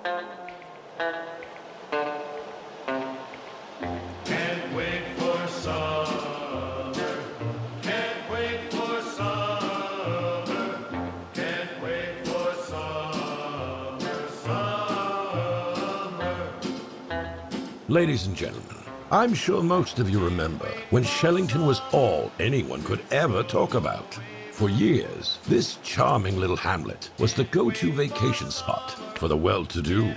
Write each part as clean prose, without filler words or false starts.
Can't wait for summer. Can't wait for summer. Can't wait for summer. Summer. Ladies and gentlemen, I'm sure most of you remember when Shellington was all anyone could ever talk about. For years, this charming little hamlet was the go-to vacation spot for the well-to-do.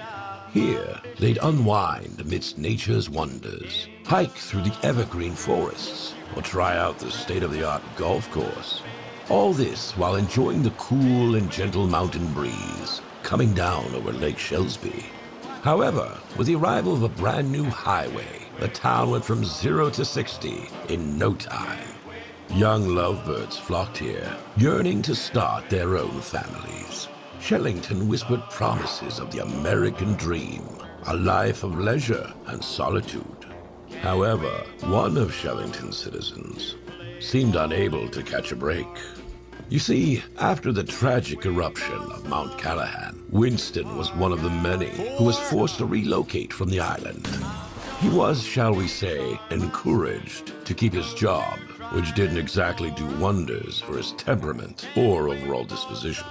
Here, they'd unwind amidst nature's wonders, hike through the evergreen forests, or try out the state-of-the-art golf course. All this while enjoying the cool and gentle mountain breeze coming down over Lake Shellsby. However, with the arrival of a brand new highway, the town went from 0 to 60 in no time. Young lovebirds flocked here, yearning to start their own families. Shellington whispered promises of the American dream, a life of leisure and solitude. However, one of Shellington's citizens seemed unable to catch a break. You see, after the tragic eruption of Mount Callahan, Winston was one of the many who was forced to relocate from the island. He was, shall we say, encouraged to keep his job, which didn't exactly do wonders for his temperament or overall disposition.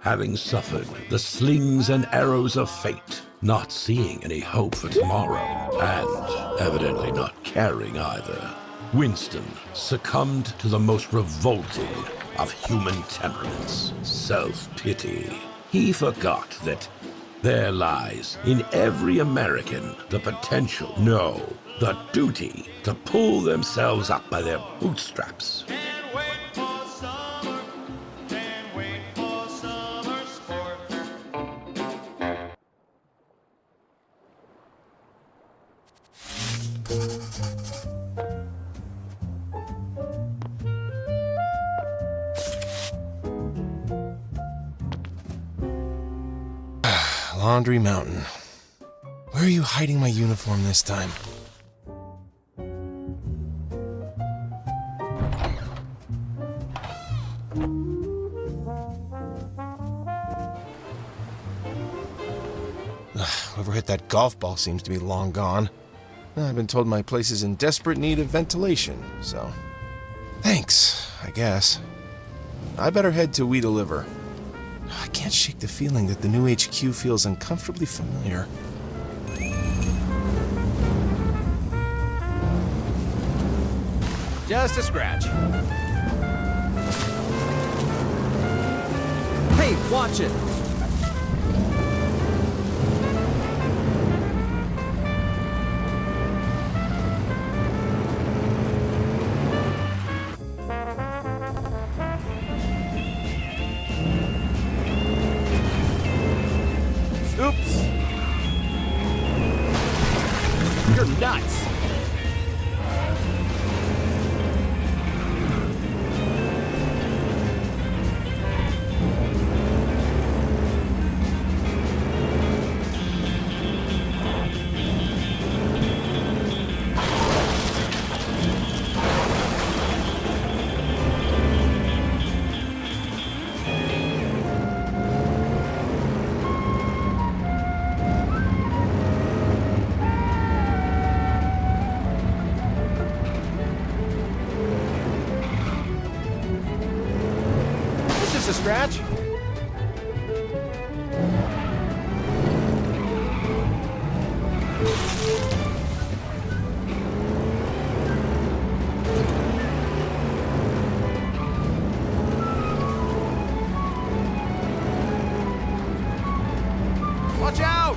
Having suffered the slings and arrows of fate, not seeing any hope for tomorrow, and evidently not caring either, Winston succumbed to the most revolting of human temperaments, self-pity. He forgot that there lies in every American the potential, no, the duty to pull themselves up by their bootstraps. Can't wait for summer. Can't wait for summer sports. Laundry Mountain. Where are you hiding my uniform this time? Whoever hit that golf ball seems to be long gone. I've been told my place is in desperate need of ventilation, so... Thanks, I guess. I better head to We Deliver. I can't shake the feeling that the new HQ feels uncomfortably familiar. Just a scratch. Hey, watch it! Oops! You're nuts! A scratch? Watch out!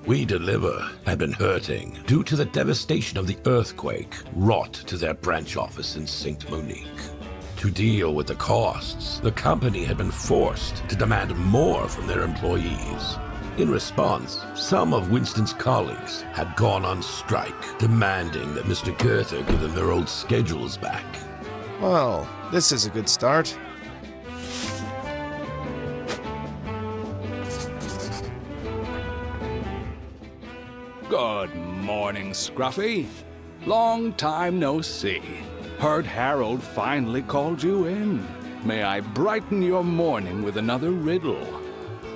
We Deliver had been hurting due to the devastation of the earthquake wrought to their branch office in St. Monique. To deal with the costs, the company had been forced to demand more from their employees. In response, some of Winston's colleagues had gone on strike, demanding that Mr. Goethe give them their old schedules back. Well, this is a good start. Good morning, Scruffy. Long time no see. Heard Harold finally called you in. May I brighten your morning with another riddle?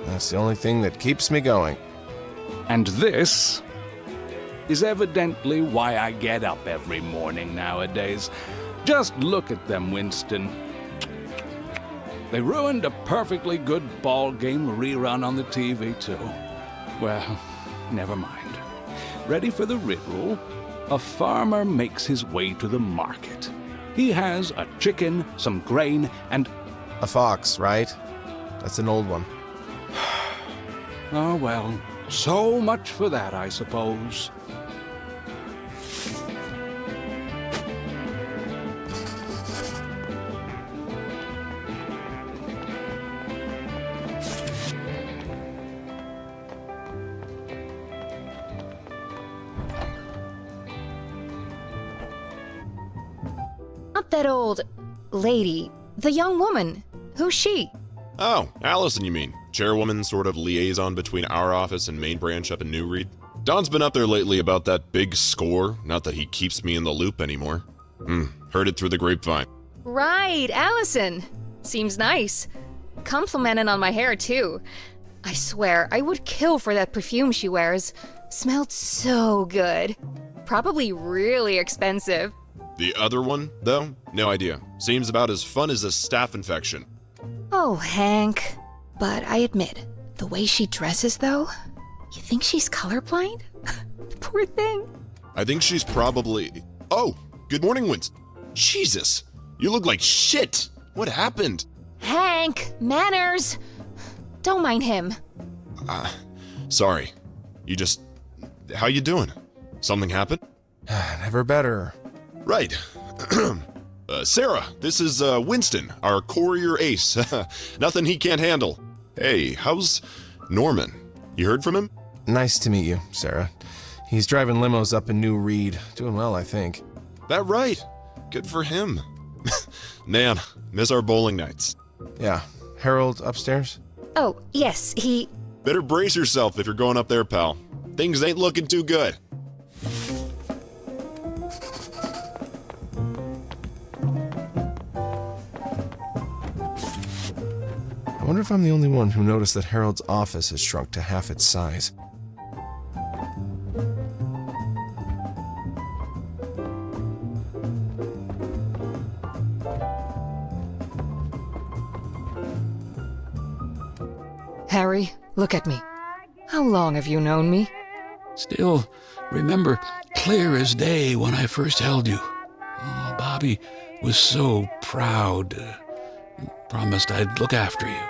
That's the only thing that keeps me going. And this is evidently why I get up every morning nowadays. Just look at them, Winston. They ruined a perfectly good ball game rerun on the TV, too. Well, never mind. Ready for the riddle? A farmer makes his way to the market. He has a chicken, some grain, and... A fox, right? That's an old one. Oh, well, so much for that, I suppose. Not that old lady. The young woman. Who's she? Oh, Allison, you mean? Chairwoman, sort of liaison between our office and main branch up in New Reed. Don's been up there lately about that big score. Not that he keeps me in the loop anymore. Heard it through the grapevine. Right, Allison. Seems nice. Complimenting on my hair, too. I swear, I would kill for that perfume she wears. Smelled so good. Probably really expensive. The other one, though? No idea. Seems about as fun as a staph infection. Oh, Hank. But I admit, the way she dresses, though, you think she's colorblind? Poor thing. I think she's probably... Oh, good morning, Winston. Jesus, you look like shit. What happened? Hank, manners. Don't mind him. Sorry. You just... How you doing? Something happened? Never better. Right. Sarah, this is Winston, our courier ace. Nothing he can't handle. Hey, how's Norman? You heard from him? Nice to meet you, Sarah. He's driving limos up in New Reed. Doing well, I think. That right. Good for him. Man, miss our bowling nights. Yeah. Harold upstairs? Oh, yes, he... Better brace yourself if you're going up there, pal. Things ain't looking too good. I wonder if I'm the only one who noticed that Harold's office has shrunk to half its size. Harry, look at me. How long have you known me? Still remember clear as day when I first held you. Oh, Bobby was so proud. Promised I'd look after you.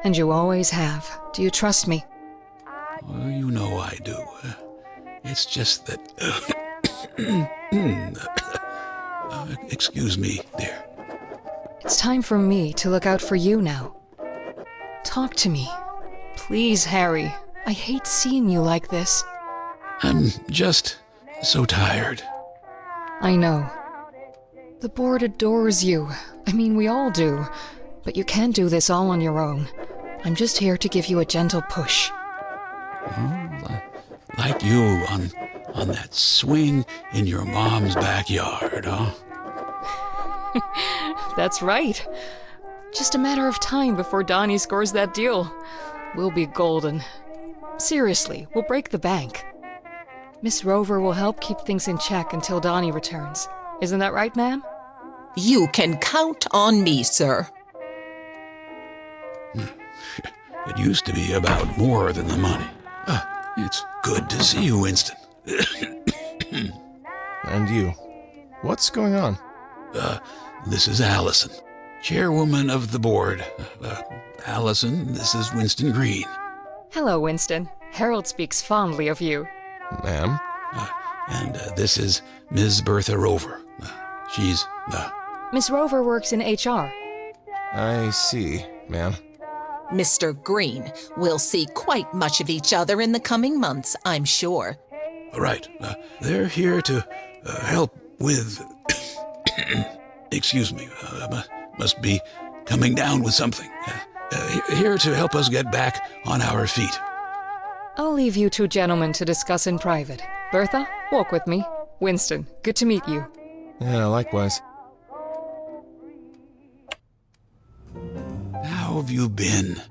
And you always have. Do you trust me? Well, you know I do. It's just that... excuse me, dear. It's time for me to look out for you now. Talk to me. Please, Harry. I hate seeing you like this. I'm just so tired. I know. The board adores you. I mean, we all do. But you can't do this all on your own. I'm just here to give you a gentle push. Oh, like you on that swing in your mom's backyard, huh? That's right. Just a matter of time before Donnie scores that deal. We'll be golden. Seriously, we'll break the bank. Miss Rover will help keep things in check until Donnie returns. Isn't that right, ma'am? You can count on me, sir. It used to be about more than the money. It's good to see you, Winston. And you. What's going on? This is Allison, chairwoman of the board. Allison, this is Winston Green. Hello, Winston. Harold speaks fondly of you. Ma'am? And this is Ms. Bertha Rover. She's, Miss Rover works in HR. I see, ma'am. Mr. Green, we'll see quite much of each other in the coming months, I'm sure. right. They're here to help with... Excuse me. Must be coming down with something. Here to help us get back on our feet. I'll leave you two gentlemen to discuss in private. Bertha, walk with me. Winston, good to meet you. Yeah, likewise. How have you been?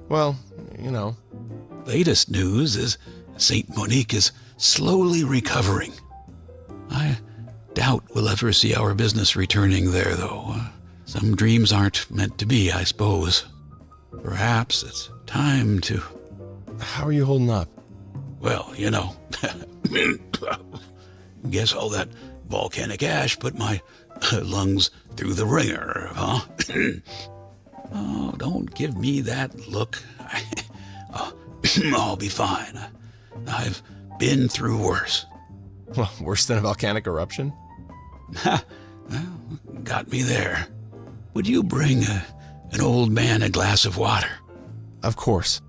Well, you know. Latest news is St. Monique is slowly recovering. I doubt we'll ever see our business returning there, though. Some dreams aren't meant to be, I suppose. Perhaps it's time to... How are you holding up? Well, you know. Guess all that volcanic ash put my lungs through the ringer, huh? Oh, don't give me that look. I'll be fine. I've been through worse. Well, worse than a volcanic eruption? Well, got me there. Would you bring an old man a glass of water? Of course.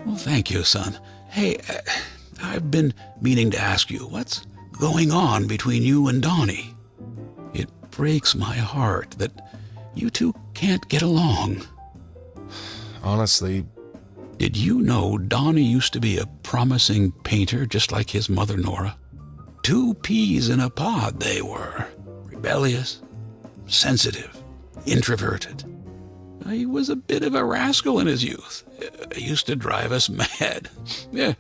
Well, thank you, son. Hey, I've been meaning to ask you, what's going on between you and Donnie? It breaks my heart that you two can't get along. Honestly, did you know Donnie used to be a promising painter just like his mother Nora? 2 peas in a pod they were. Rebellious, sensitive, introverted. He was a bit of a rascal in his youth. He used to drive us mad. Yeah,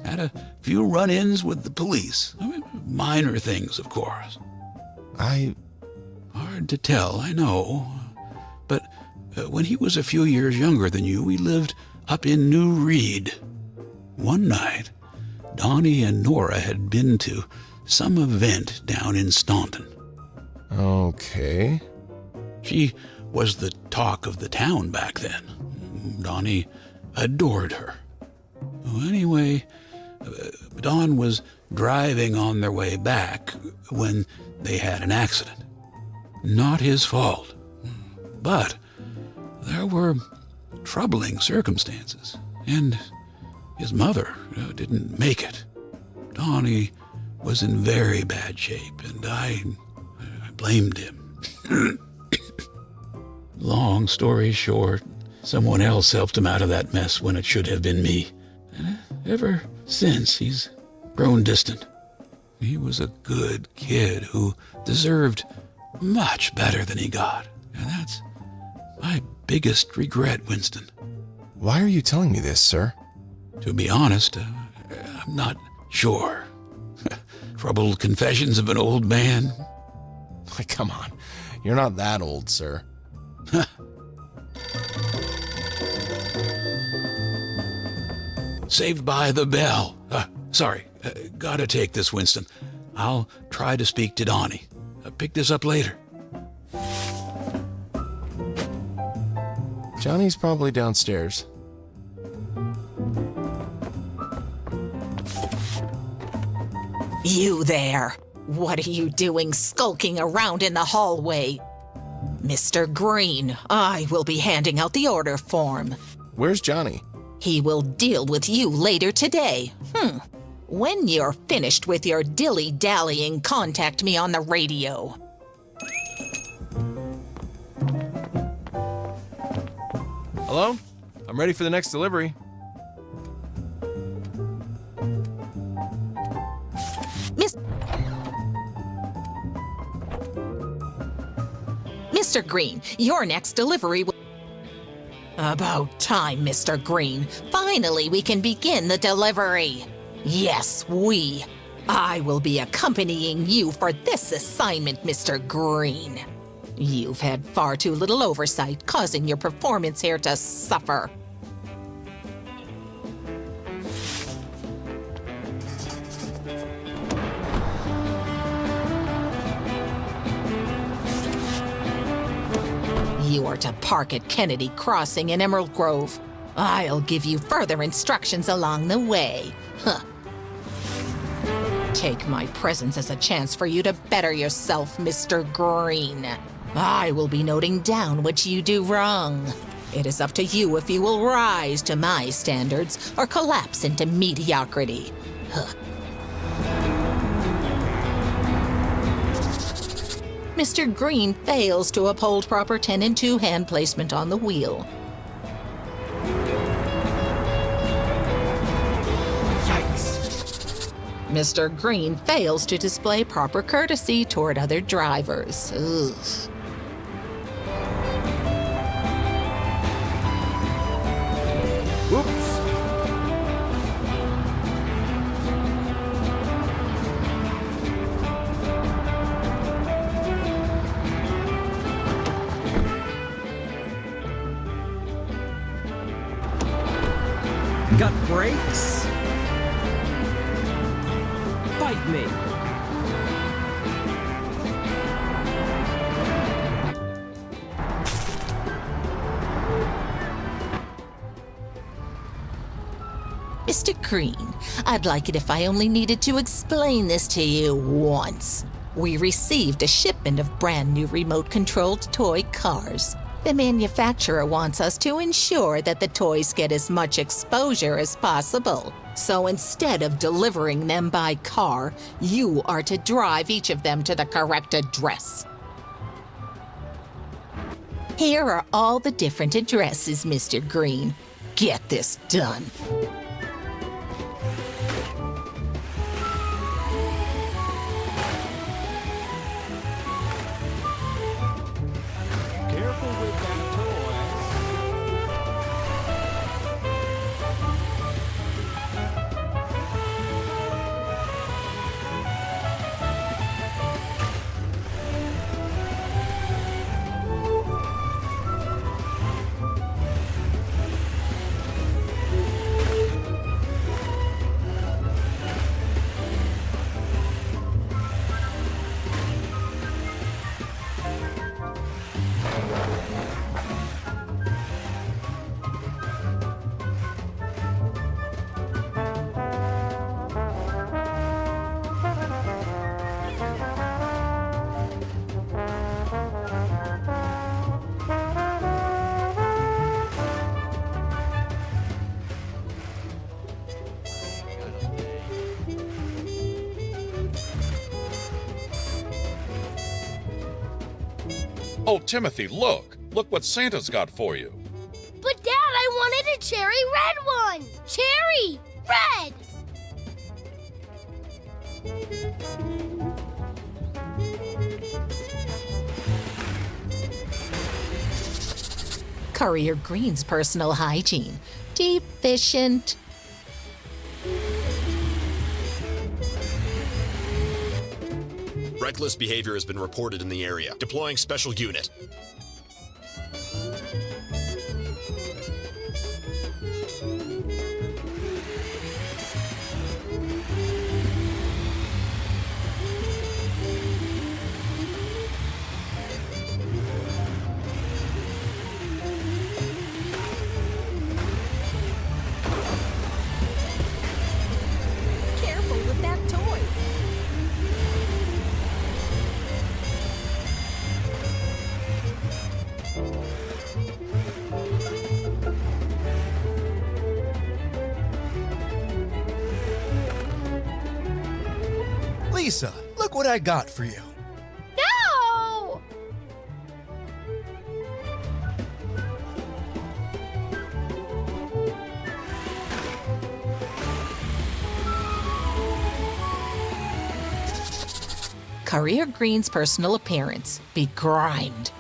had a few run-ins with the police. I mean, minor things, of course. Hard to tell, I know. But when he was a few years younger than you, we lived up in New Reed. One night, Donnie and Nora had been to some event down in Staunton. Okay. She was the talk of the town back then. Donnie adored her. Anyway, Don was driving on their way back when they had an accident. Not his fault. But there were troubling circumstances, and his mother didn't make it. Donnie was in very bad shape, and I blamed him. Long story short, someone else helped him out of that mess when it should have been me. And ever since, he's grown distant. He was a good kid who deserved much better than he got. And that's my biggest regret, Winston. Why are you telling me this, sir? To be honest, I'm not sure. Troubled confessions of an old man. Come on. You're not that old, sir. Saved by the bell. Sorry, gotta take this, Winston. I'll try to speak to Donnie. Pick this up later. Johnny's probably downstairs. You there! What are you doing skulking around in the hallway? Mr. Green, I will be handing out the order form. Where's Johnny? He will deal with you later today. When you're finished with your dilly-dallying, contact me on the radio. Hello? I'm ready for the next delivery. Mr. Green, your next delivery will... About time, Mr. Green. Finally, we can begin the delivery. Yes, we. I will be accompanying you for this assignment, Mr. Green. You've had far too little oversight, causing your performance here to suffer. You are to park at Kennedy Crossing in Emerald Grove. I'll give you further instructions along the way. Huh. Take my presence as a chance for you to better yourself, Mr. Green. I will be noting down what you do wrong. It is up to you if you will rise to my standards or collapse into mediocrity. Huh. Mr. Green fails to uphold proper 10 and 2 hand placement on the wheel. Yikes. Mr. Green fails to display proper courtesy toward other drivers. Ugh. Oops. Got brakes? Fight me. Mr. Green, I'd like it if I only needed to explain this to you once. We received a shipment of brand new remote-controlled toy cars. The manufacturer wants us to ensure that the toys get as much exposure as possible. So instead of delivering them by car, you are to drive each of them to the correct address. Here are all the different addresses, Mr. Green. Get this done. Careful with that toy. Oh, Timothy, look! Look what Santa's got for you. But Dad, I wanted a cherry red one! Cherry red! Courier Green's personal hygiene. Deficient. Reckless behavior has been reported in the area. Deploying special unit. Careful with that toy. Lisa, look what I got for you. No! Courier Green's personal appearance. Begrimed.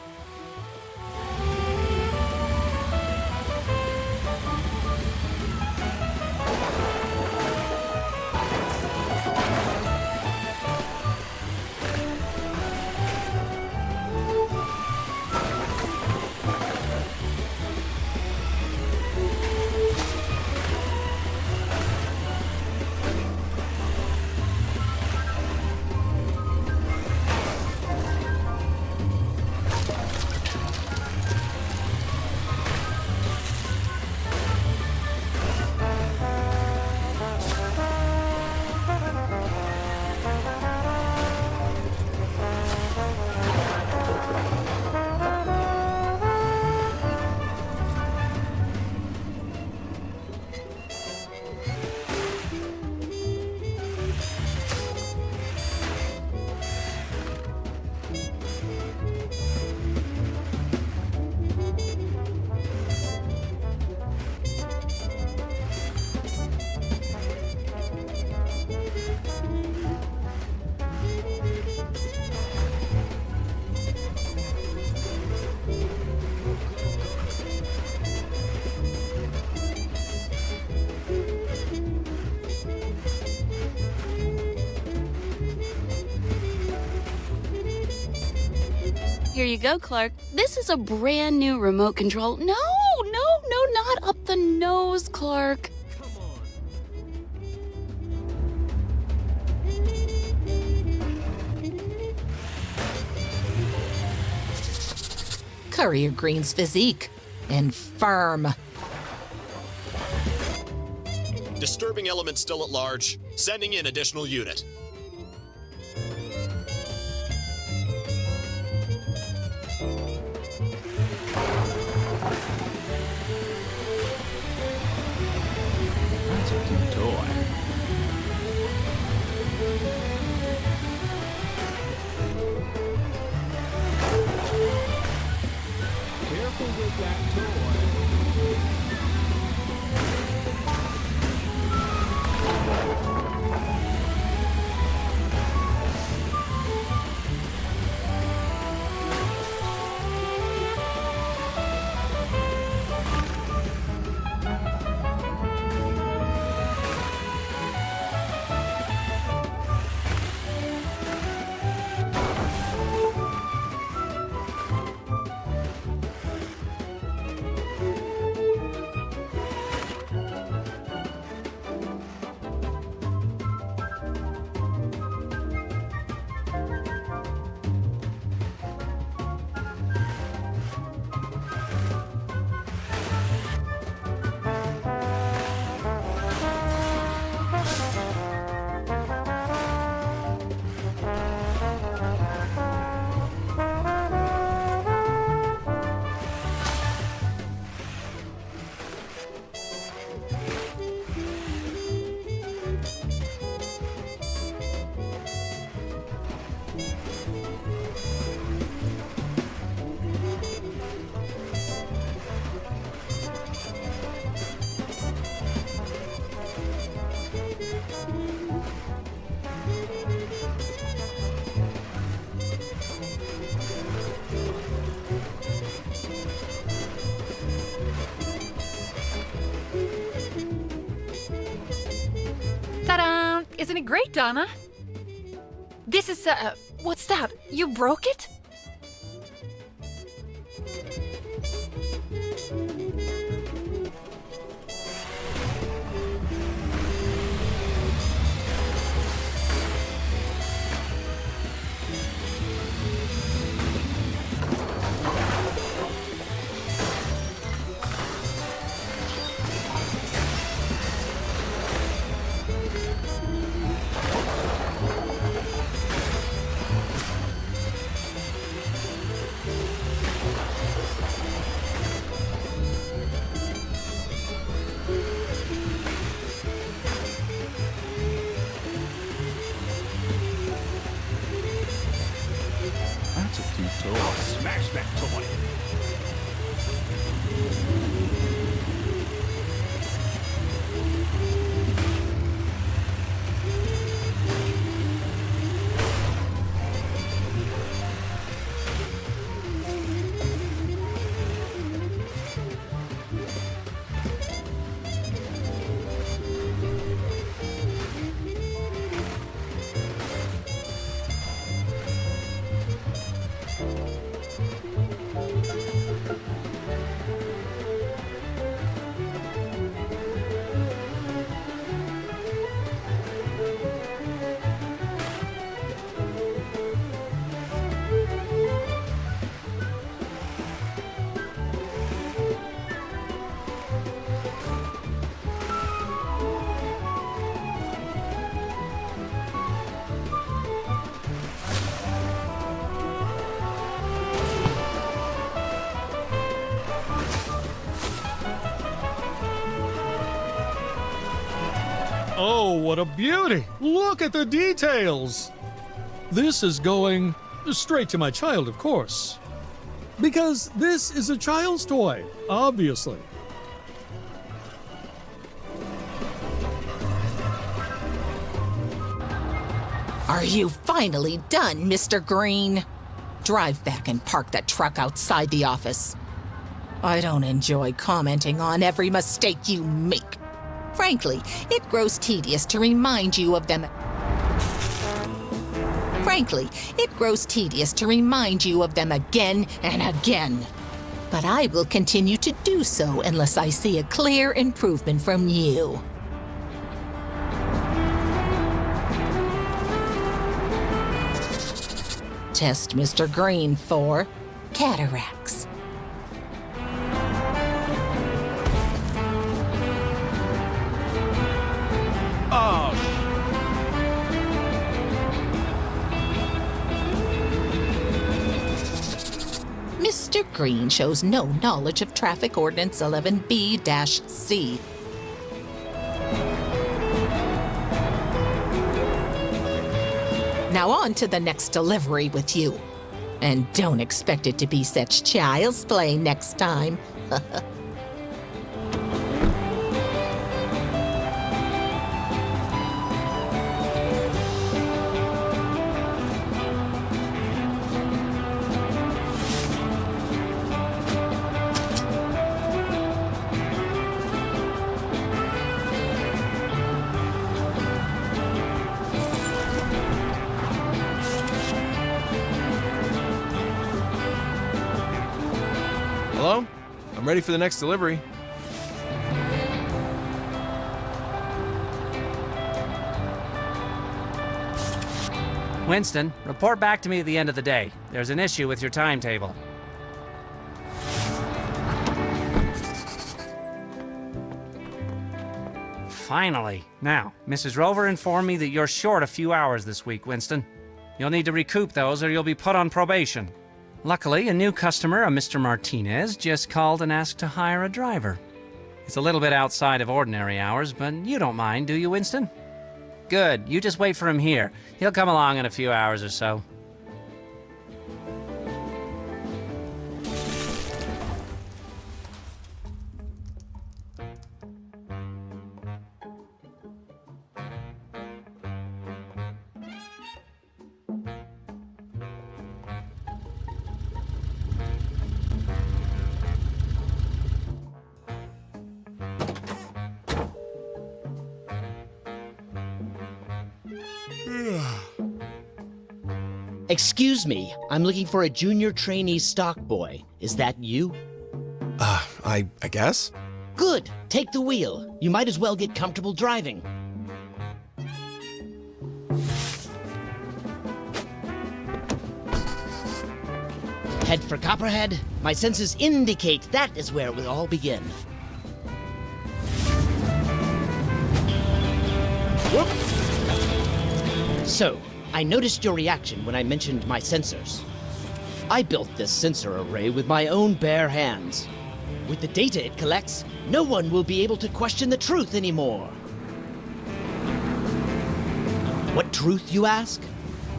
Here you go, Clark. This is a brand new remote control. No, not up the nose, Clark. Courier Green's physique. Infirm. Disturbing element still at large. Sending in additional unit. That's a cute toy. Careful with that toy. Ta-da! Isn't it great, Donna? This is, what's that? You broke it? That's a cute toy. Smash that toy. Oh, what a beauty! Look at the details! This is going straight to my child, of course. Because this is a child's toy, obviously. Are you finally done, Mr. Green? Drive back and park that truck outside the office. I don't enjoy commenting on every mistake you make. Frankly, it grows tedious to remind you of them. Frankly, it grows tedious to remind you of them again and again. But I will continue to do so unless I see a clear improvement from you. Test Mr. Green for cataracts. Oh, Mr. Green shows no knowledge of Traffic Ordinance 11B-C. Now on to the next delivery with you. And don't expect it to be such child's play next time. Hello? I'm ready for the next delivery. Winston, report back to me at the end of the day. There's an issue with your timetable. Finally. Now, Mrs. Rover informed me that you're short a few hours this week, Winston. You'll need to recoup those or you'll be put on probation. Luckily, a new customer, a Mr. Martinez, just called and asked to hire a driver. It's a little bit outside of ordinary hours, but you don't mind, do you, Winston? Good. You just wait for him here. He'll come along in a few hours or so. Excuse me, I'm looking for a junior trainee stock boy. Is that you? I guess? Good, take the wheel. You might as well get comfortable driving. Head for Copperhead. My senses indicate that is where it will all begin. Whoops! So, I noticed your reaction when I mentioned my sensors. I built this sensor array with my own bare hands. With the data it collects, no one will be able to question the truth anymore. What truth, you ask?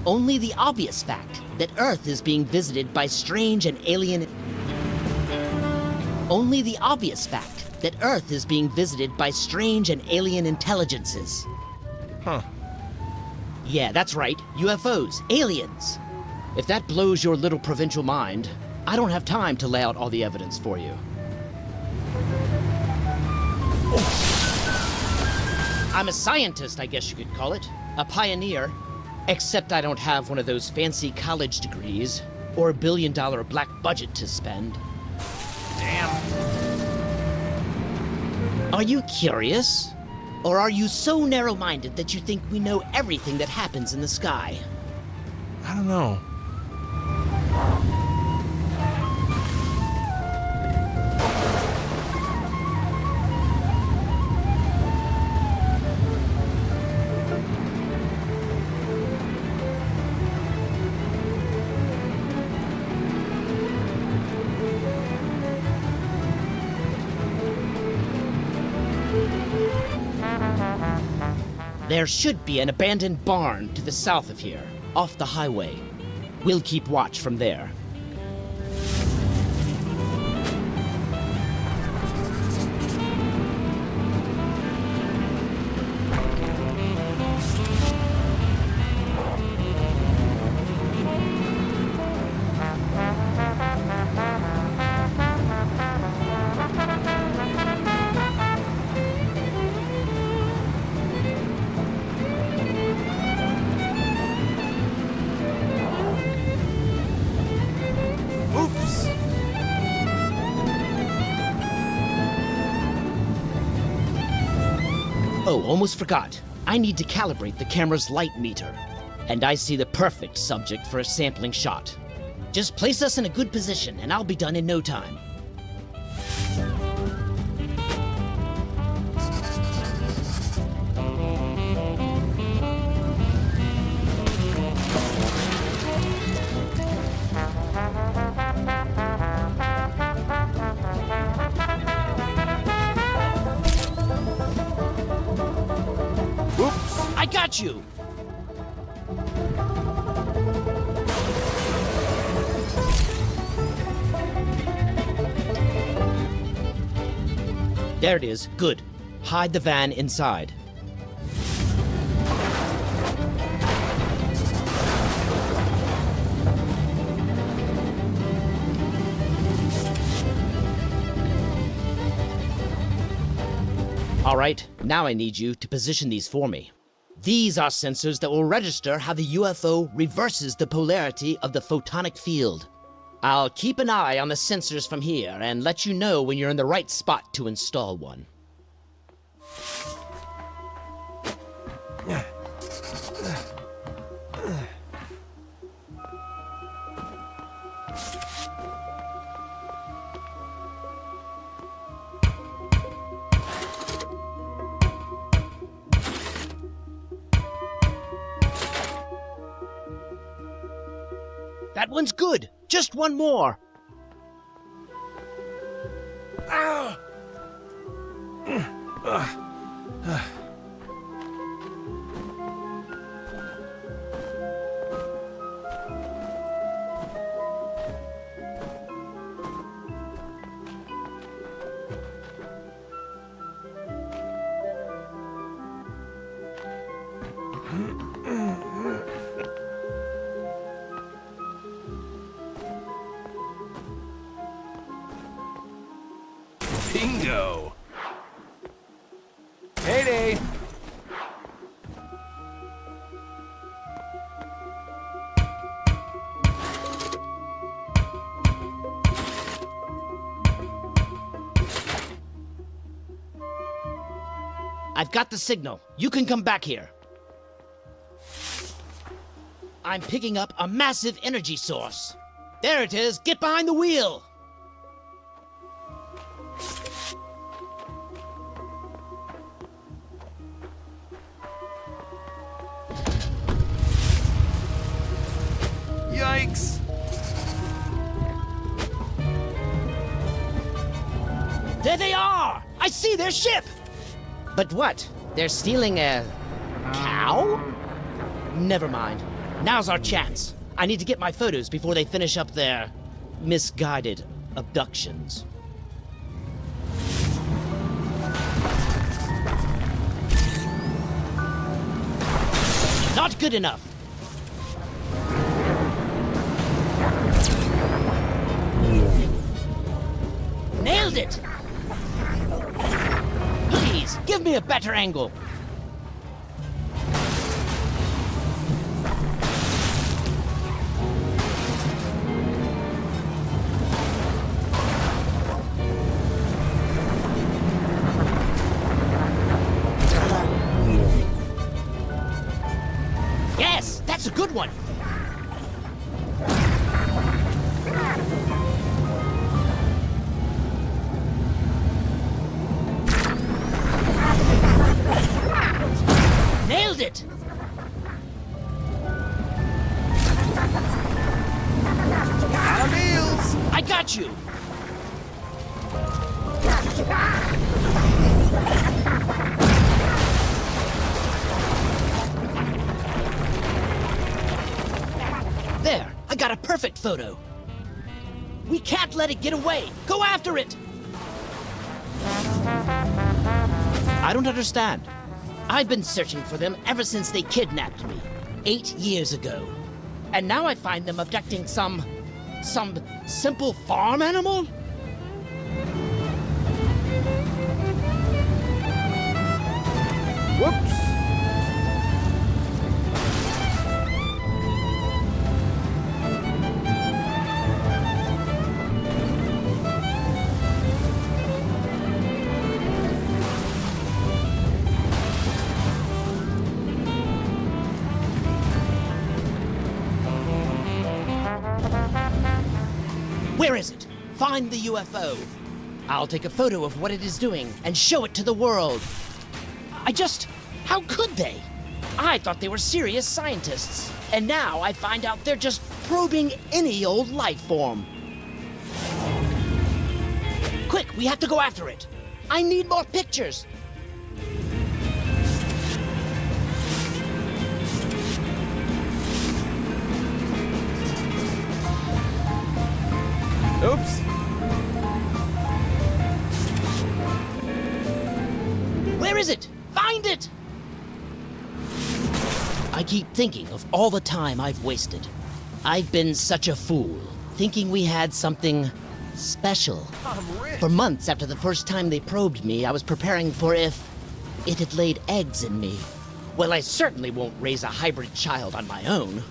Only the obvious fact that Earth is being visited by strange and alien... Only the obvious fact that Earth is being visited by strange and alien intelligences. Huh. Yeah, that's right. UFOs. Aliens. If that blows your little provincial mind, I don't have time to lay out all the evidence for you. I'm a scientist, I guess you could call it. A pioneer. Except I don't have one of those fancy college degrees or $1 billion black budget to spend. Damn. Are you curious? Or are you so narrow-minded that you think we know everything that happens in the sky? I don't know. There should be an abandoned barn to the south of here, off the highway. We'll keep watch from there. Oh, almost forgot. I need to calibrate the camera's light meter. And I see the perfect subject for a sampling shot. Just place us in a good position, and I'll be done in no time. Whoops! I got you! There it is. Good. Hide the van inside. All right, now I need you to position these for me. These are sensors that will register how the UFO reverses the polarity of the photonic field. I'll keep an eye on the sensors from here and let you know when you're in the right spot to install one. That one's good. Just one more. Bingo! Payday! I've got the signal. You can come back here. I'm picking up a massive energy source. There it is. Get behind the wheel. Yikes! There they are! I see their ship! But what? They're stealing a cow? Never mind. Now's our chance. I need to get my photos before they finish up their misguided abductions. Not good enough. Nailed it! Please, give me a better angle. Yes, that's a good one. Nailed it! Out of meals! I got you! There, I got a perfect photo. We can't let it get away. Go after it! I don't understand. I've been searching for them ever since they kidnapped me 8 years ago. And now I find them abducting some simple farm animal? Whoops! find the UFO. I'll take a photo of what it is doing and show it to the world. How could they? I thought they were serious scientists, and now I find out they're just probing any old life form. Quick, we have to go after it. I need more pictures. Oops. Where is it? Find it! I keep thinking of all the time I've wasted. I've been such a fool, thinking we had something special. For months after the first time they probed me, I was preparing for if it had laid eggs in me. Well, I certainly won't raise a hybrid child on my own.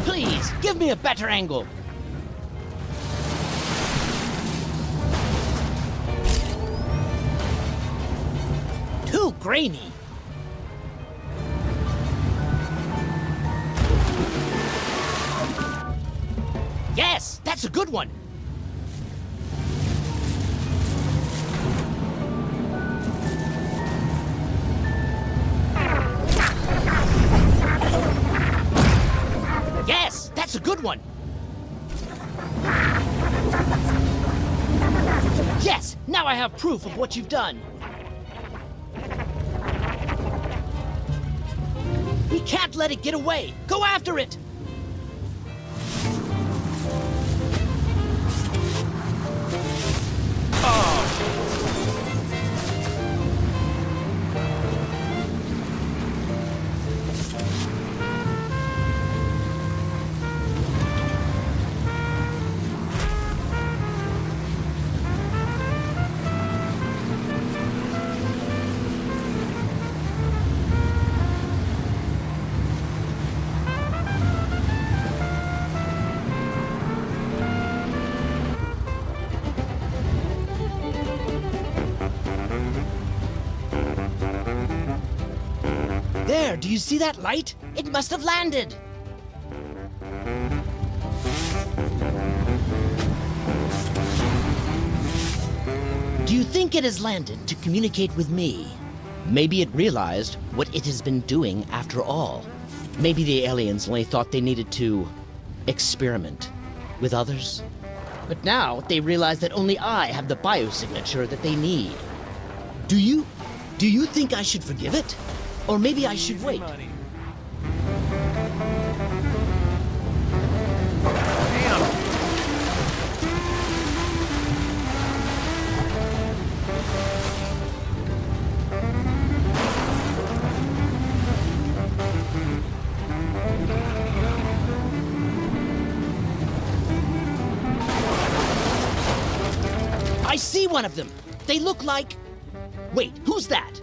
Please, give me a better angle. Too grainy. Yes, that's a good one. Yes, that's a good one. Yes, now I have proof of what you've done. We can't let it get away. Go after it. There, do you see that light? It must have landed. Do you think it has landed to communicate with me? Maybe it realized what it has been doing after all. Maybe the aliens only thought they needed to experiment with others. But now they realize that only I have the biosignature that they need. Do you think I should forgive it? Or maybe I should wait. I see one of them. They look like... Wait, who's that?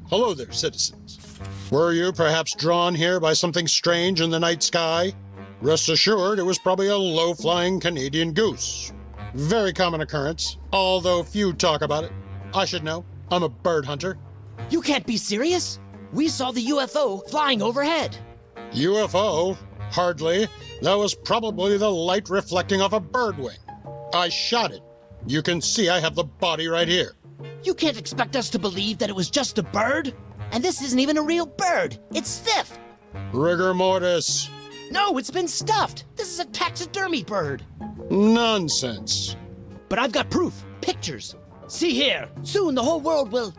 Hello there, citizens. Were you perhaps drawn here by something strange in the night sky? Rest assured, it was probably a low-flying Canadian goose. Very common occurrence, although few talk about it. I should know. I'm a bird hunter. You can't be serious. We saw the UFO flying overhead. UFO? Hardly. That was probably the light reflecting off a bird wing. I shot it. You can see I have the body right here. You can't expect us to believe that it was just a bird. And this isn't even a real bird. It's stiff. Rigor mortis. No, it's been stuffed. This is a taxidermy bird. Nonsense. But I've got proof. Pictures. See here. Soon the whole world will...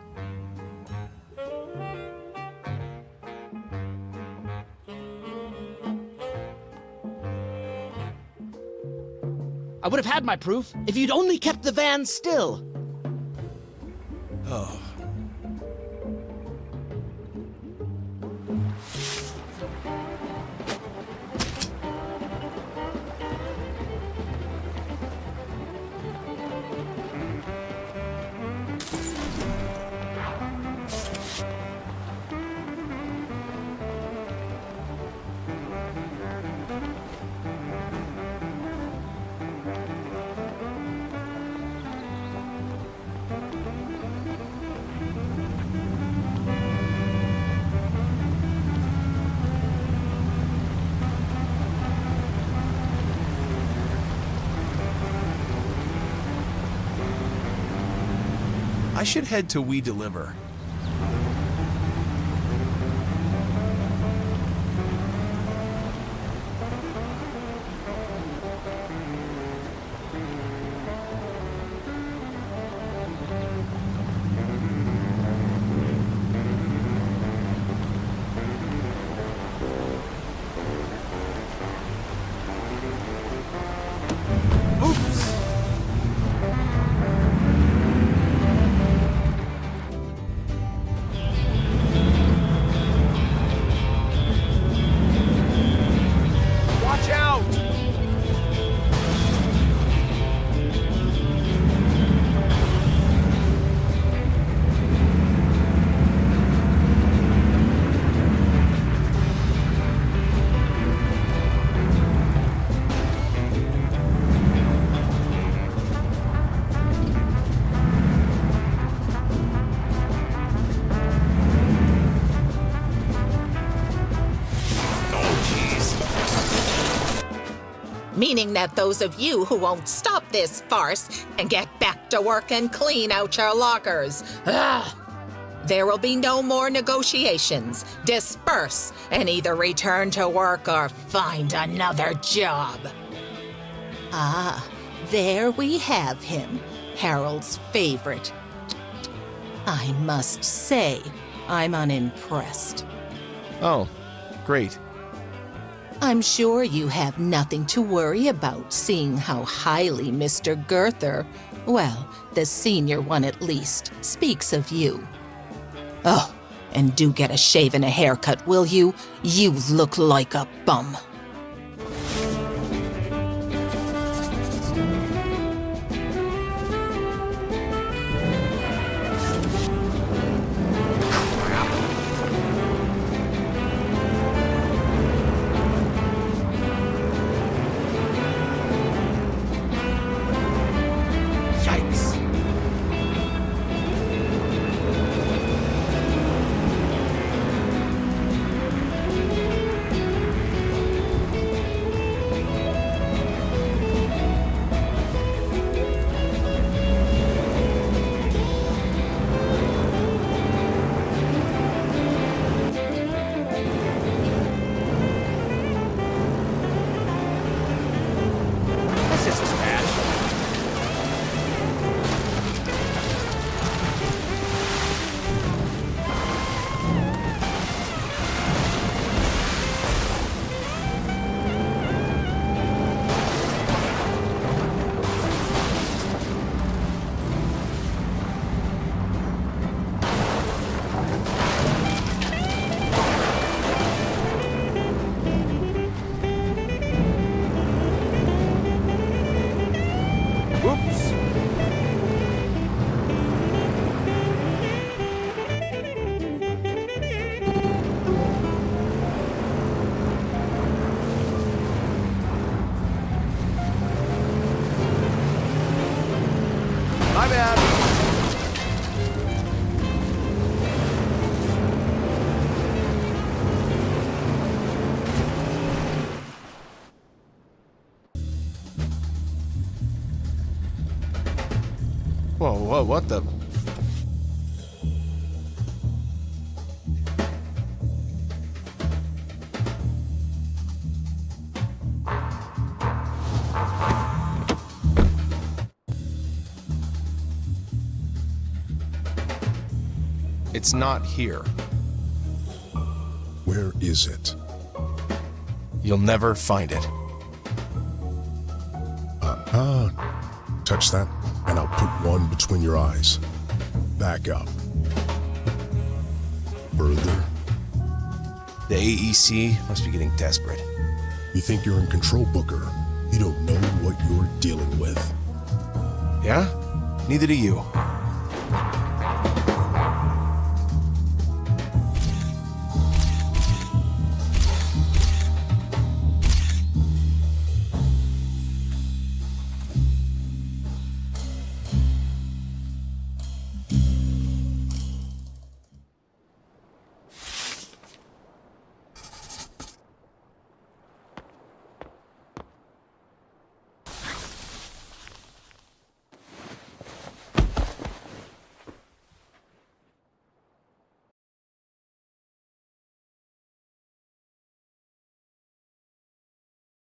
I would have had my proof if you'd only kept the van still. Oh. I should head to We Deliver. Watch out! Meaning that those of you who won't stop this farce can get back to work and clean out your lockers. Ugh. There will be no more negotiations. Disperse and either return to work or find another job. Ah, there we have him, Harold's favorite. I must say, I'm unimpressed. Oh, great. I'm sure you have nothing to worry about, seeing how highly Mr. Girther, well, the senior one at least, speaks of you. Oh, and do get a shave and a haircut, will you? You look like a bum. My bad. Whoa, what the? It's not here. Where is it? You'll never find it. Touch that, and I'll put one between your eyes. Back up. Further. The AEC must be getting desperate. You think you're in control, Booker. You don't know what you're dealing with. Yeah? Neither do you.